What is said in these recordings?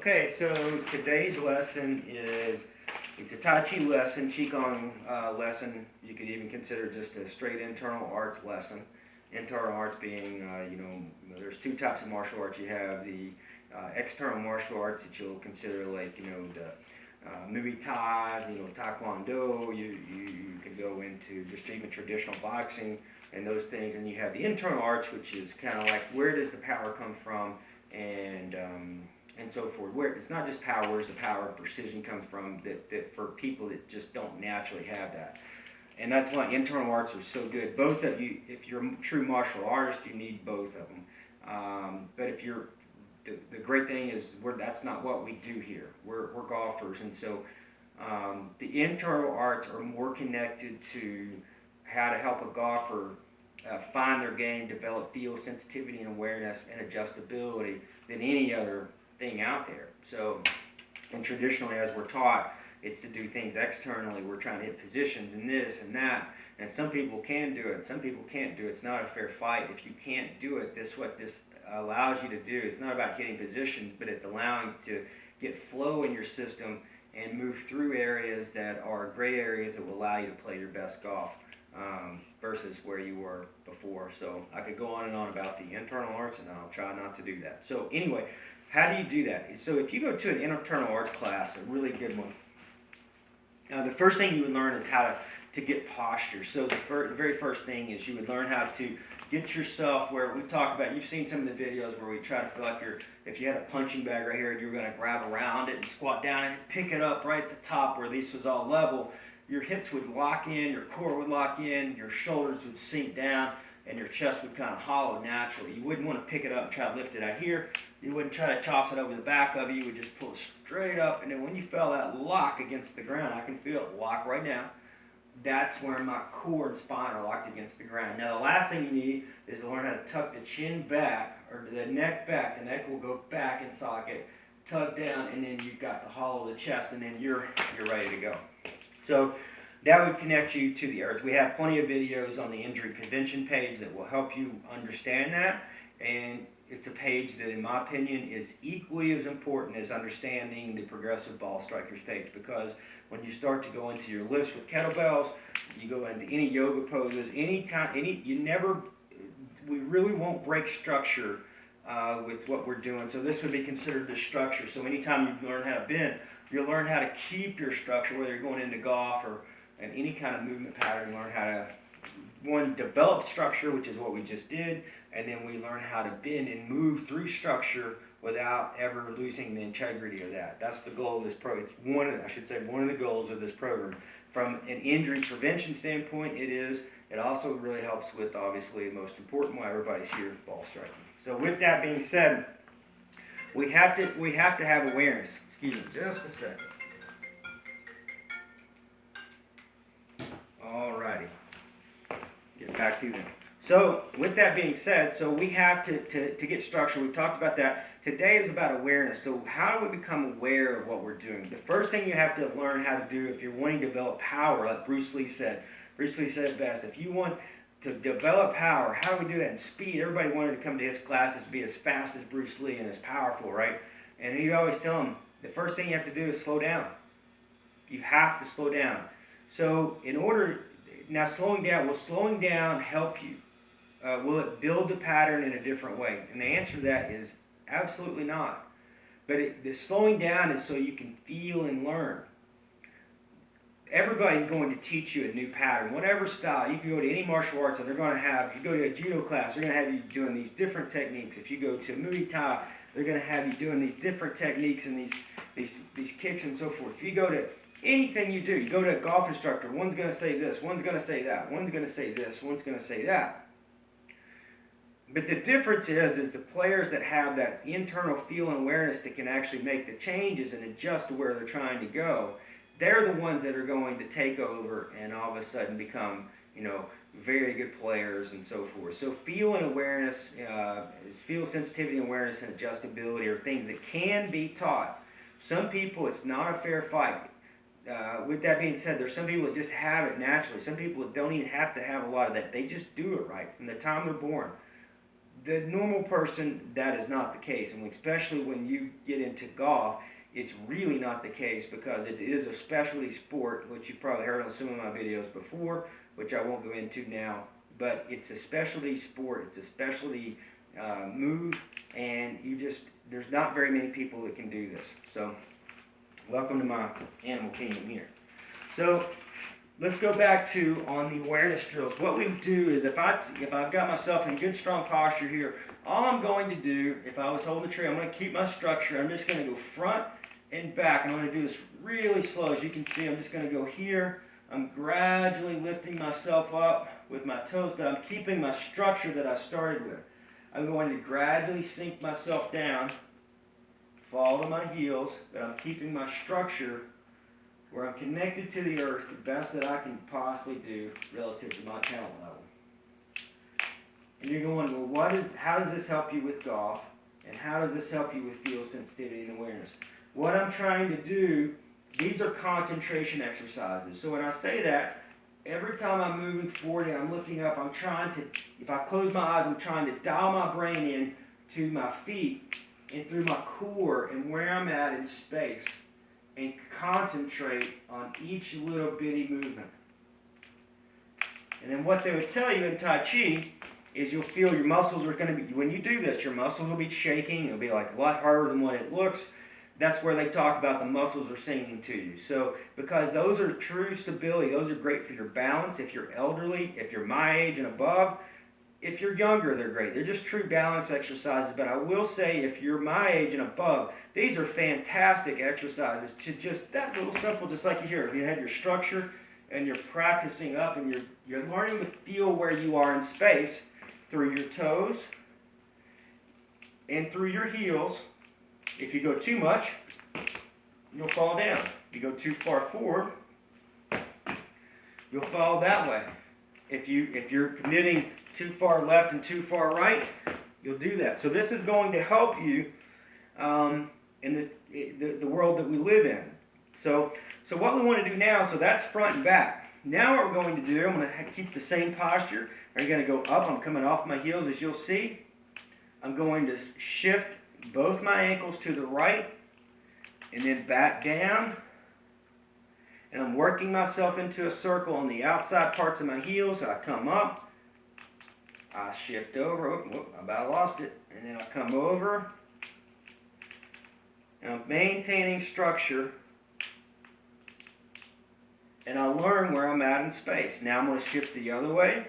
Okay, so today's lesson it's a Tai Chi lesson, Qigong lesson. You could even consider just a straight internal arts lesson. Internal arts being, there's two types of martial arts. You have the external martial arts that you'll consider like, the Muay Thai, Taekwondo. You can go into just even traditional boxing and those things. And you have the internal arts, which is kind of like where does the power come from, and so forth. Where it's not just power, where's the power and precision comes from that for people that just don't naturally have that. And that's why internal arts are so good. Both of you, if you're a true martial artist, you need both of them. But if you're, the great thing is that's not what we do here. We're golfers, and so the internal arts are more connected to how to help a golfer find their game, develop feel, sensitivity, and awareness, and adjustability than any other thing out there. So, and traditionally, as we're taught, it's to do things externally. We're trying to hit positions and this and that, and some people can do it, some people can't do it. It's not a fair fight. If you can't do it, this what this allows you to do. It's not about hitting positions, but it's allowing you to get flow in your system and move through areas that are gray areas that will allow you to play your best golf versus where you were before. So I could go on and on about the internal arts, and I'll try not to do that. So anyway, how do you do that? So if you go to an internal arts class, a really good one, the first thing you would learn is how to get posture. So the very first thing is you would learn how to get yourself where we talk about, you've seen some of the videos where we try to feel like if you had a punching bag right here and you were going to grab around it and squat down and pick it up right at the top where this was all level, your hips would lock in, your core would lock in, your shoulders would sink down, and your chest would kind of hollow naturally. You wouldn't want to pick it up and try to lift it out here. You wouldn't try to toss it over the back of you. You would just pull it straight up, and then when you feel that lock against the ground, I can feel it lock right now. That's where my core and spine are locked against the ground. Now, the last thing you need is to learn how to tuck the chin back, or the neck back. The neck will go back in socket, tug down, and then you've got the hollow of the chest, and then you're ready to go. So that would connect you to the earth. We have plenty of videos on the injury prevention page that will help you understand that. And it's a page that, in my opinion, is equally as important as understanding the Progressive Ball Strikers page, because when you start to go into your lifts with kettlebells, you go into any yoga poses, we really won't break structure with what we're doing. So this would be considered the structure. So anytime you learn how to bend, you'll learn how to keep your structure, whether you're going into golf or in any kind of movement pattern. Learn how to, develop structure, which is what we just did, and then we learn how to bend and move through structure without ever losing the integrity of that. That's the goal of this program. It's one of the goals of this program. From an injury prevention standpoint, it also really helps with, obviously, the most important why everybody's here, ball striking. So with that being said, we have to have awareness. Excuse me, just a second. Alrighty, get back to them. So with that being said, so we have to get structure. We talked about that. Today is about awareness. So how do we become aware of what we're doing? The first thing you have to learn how to do if you're wanting to develop power, like Bruce Lee said. Bruce Lee said it best. If you want to develop power, how do we do that? And speed. Everybody wanted to come to his classes to be as fast as Bruce Lee and as powerful, right? And he always tell them, the first thing you have to do is slow down. You have to slow down. So will slowing down help you? Will it build the pattern in a different way? And the answer to that is absolutely not. But the slowing down is so you can feel and learn. Everybody's going to teach you a new pattern, whatever style. You can go to any martial arts and they're going to have, you go to a judo class, they're going to have you doing these different techniques. If you go to Muay Thai, they're going to have you doing these different techniques and these kicks and so forth. If you go to anything you do, you go to a golf instructor, one's going to say this, one's going to say that, one's going to say this, one's going to say that. But the difference is the players that have that internal feel and awareness that can actually make the changes and adjust to where they're trying to go, they're the ones that are going to take over and all of a sudden become, very good players and so forth. So feel and awareness, feel, sensitivity, awareness, and adjustability are things that can be taught. Some people, it's not a fair fight. With that being said, there's some people that just have it naturally. Some people that don't even have to have a lot of that. They just do it right from the time they're born. the normal person, that is not the case, and especially when you get into golf, it's really not the case because it is a specialty sport, which you've probably heard on some of my videos before, which I won't go into now. But it's a specialty sport, it's a specialty move, and there's not very many people that can do this. So, welcome to my animal kingdom here. So, let's go back to on the awareness drills. What we do is if I've got myself in good strong posture here, all I'm going to do, if I was holding the tree, I'm going to keep my structure. I'm just going to go front and back, and I'm going to do this really slow. As you can see, I'm just going to go here. I'm gradually lifting myself up with my toes, but I'm keeping my structure that I started with. I'm going to gradually sink myself down, fall to my heels, but I'm keeping my structure where I'm connected to the earth the best that I can possibly do relative to my talent level. And you're going, well, how does this help you with golf? And how does this help you with field sensitivity and awareness? What I'm trying to do, these are concentration exercises. So when I say that, every time I'm moving forward and I'm lifting up, I'm trying to, if I close my eyes, I'm trying to dial my brain in to my feet and through my core and where I'm at in space and concentrate on each little bitty movement. And then what they would tell you in Tai Chi is you'll feel your muscles are going to be, when you do this, your muscles will be shaking. It'll be like a lot harder than what it looks. That's where they talk about the muscles are singing to you. So, because those are true stability, those are great for your balance. If you're elderly, if you're my age and above, if you're younger, they're great. They're just true balance exercises. But I will say, if you're my age and above, these are fantastic exercises to just that little simple, just like you hear. If you have your structure and you're practicing up and you're learning to feel where you are in space through your toes and through your heels. If you go too much, you'll fall down. If you go too far forward, you'll fall that way. If you're committing too far left and too far right, you'll do that. So this is going to help you in the world that we live in. So what we want to do now, so that's front and back. Now what we're going to do, I'm going to keep the same posture. I'm going to go up. I'm coming off my heels, as you'll see. I'm going to shift both my ankles to the right and then back down. And I'm working myself into a circle on the outside parts of my heels. I come up. I shift over. I about lost it. And then I come over. And I'm maintaining structure. And I learn where I'm at in space. Now I'm going to shift the other way.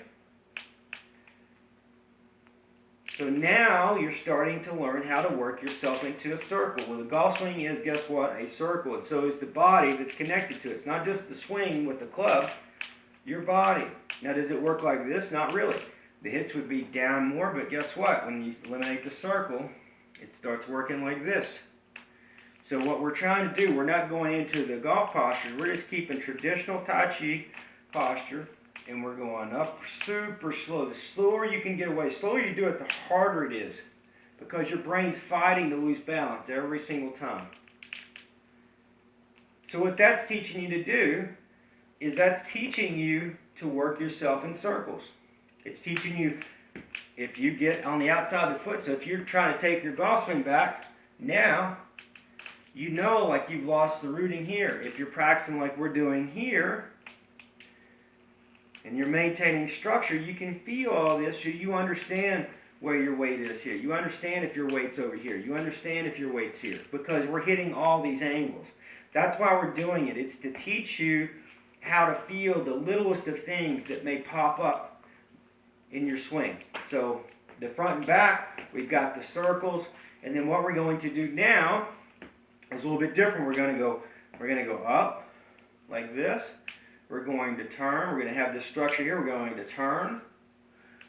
So now you're starting to learn how to work yourself into a circle. Well, the golf swing is, guess what? A circle. And so is the body that's connected to it. It's not just the swing with the club, your body. Now, does it work like this? Not really. The hips would be down more, but guess what? When you eliminate the circle, it starts working like this. So what we're trying to do, we're not going into the golf posture. We're just keeping traditional Tai Chi posture. And we're going up super slow. The slower you can get away, the slower you do it, the harder it is. Because your brain's fighting to lose balance every single time. So what that's teaching you to do is that's teaching you to work yourself in circles. It's teaching you, if you get on the outside of the foot, so if you're trying to take your golf swing back, now you know like you've lost the rooting here. If you're practicing like we're doing here, and you're maintaining structure, you can feel all this, so you understand where your weight is here. You understand if your weight's over here. You understand if your weight's here. Because we're hitting all these angles. That's why we're doing it. It's to teach you how to feel the littlest of things that may pop up in your swing. So the front and back, we've got the circles, and then what we're going to do now is a little bit different. We're going to go up like this. We're going to turn. We're going to have this structure here. We're going to turn.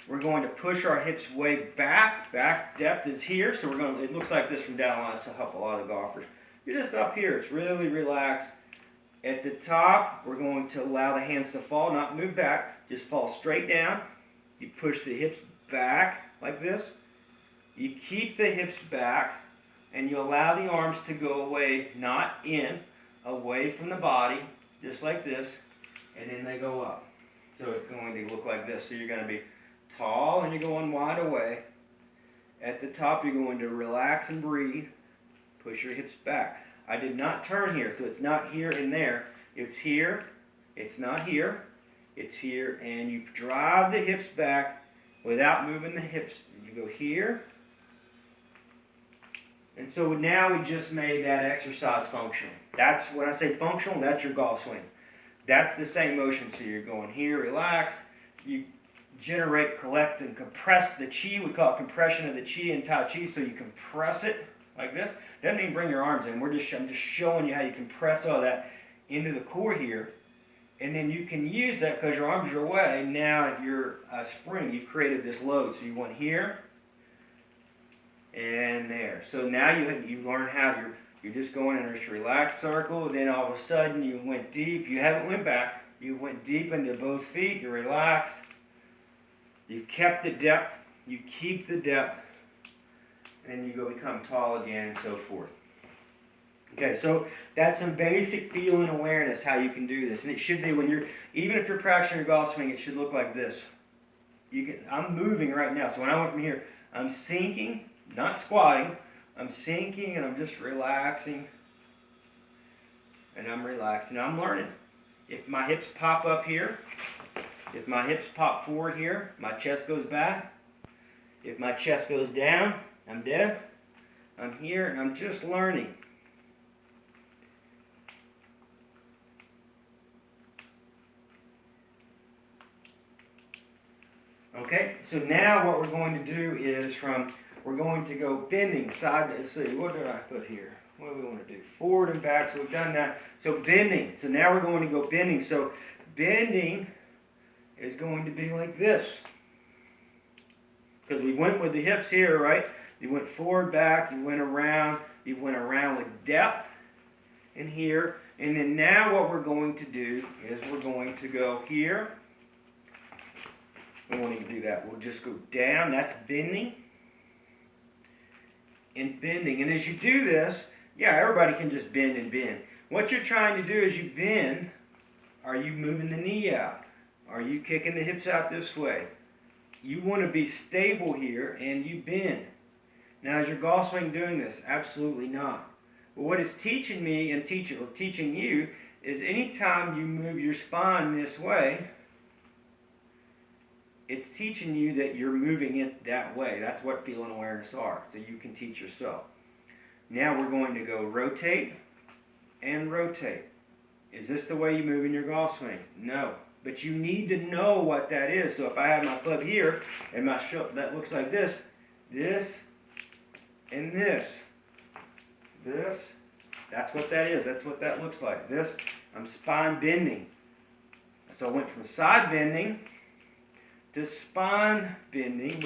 We're going to push our hips way back. Back depth is here, so it looks like this from down line. This will help a lot of golfers. You're just up here. It's really relaxed. At the top, we're going to allow the hands to fall, not move back. Just fall straight down. You push the hips back like this. You keep the hips back, and you allow the arms to go away, not in, away from the body, just like this. And then they go up. So it's going to look like this. So you're going to be tall and you're going wide away. at the top, you're going to relax and breathe. Push your hips back. I did not turn here, so it's not here and there. It's here, it's not here, it's here, and you drive the hips back without moving the hips. You go here. And so now we just made that exercise functional. That's, when I say functional, that's your golf swing. That's the same motion. So you're going here, relax. You generate, collect, and compress the chi. We call it compression of the chi in Tai Chi. So you compress it like this. Doesn't mean bring your arms in. I'm just showing you how you compress all that into the core here. And then you can use that because your arms are away. Now you're a spring. You've created this load. So you went here and there. So now you learn how you're just going in this relaxed circle. Then all of a sudden you went deep. You haven't went back. You went deep into both feet. You relaxed. You kept the depth. You keep the depth. And then you go become tall again and so forth. Okay, so that's some basic feeling awareness how you can do this. And it should be when even if you're practicing your golf swing, it should look like this. I'm moving right now. So when I went from here, I'm sinking, not squatting. I'm sinking and I'm just relaxing. And I'm relaxed. And I'm learning. If my hips pop up here, if my hips pop forward here, my chest goes back. If my chest goes down, I'm dead. I'm here and I'm just learning. Okay, so now what we're going to do is we're going to go bending side. Let's see, what did I put here? What do we want to do? Forward and back, so we've done that. So bending, so now we're going to go bending. So bending is going to be like this. Because we went with the hips here, right? You went forward, back, you went around with depth in here. And then now what we're going to do is we're going to go here. We won't even do that. We'll just go down. That's bending. And bending. And as you do this, yeah, everybody can just bend and bend. What you're trying to do as you bend, are you moving the knee out? Are you kicking the hips out this way? You want to be stable here and you bend. Now, is your golf swing doing this? Absolutely not. But what it's teaching me and teaching you is anytime you move your spine this way, it's teaching you that you're moving it that way. That's what feeling awareness are. So you can teach yourself. Now we're going to go rotate and rotate. Is this the way you move in your golf swing? No. But you need to know what that is. So if I have my club here and my shoulder, that looks like this, and this. That's what that is. That's what that looks like. This, I'm spine bending. So I went from side bending to spine bending.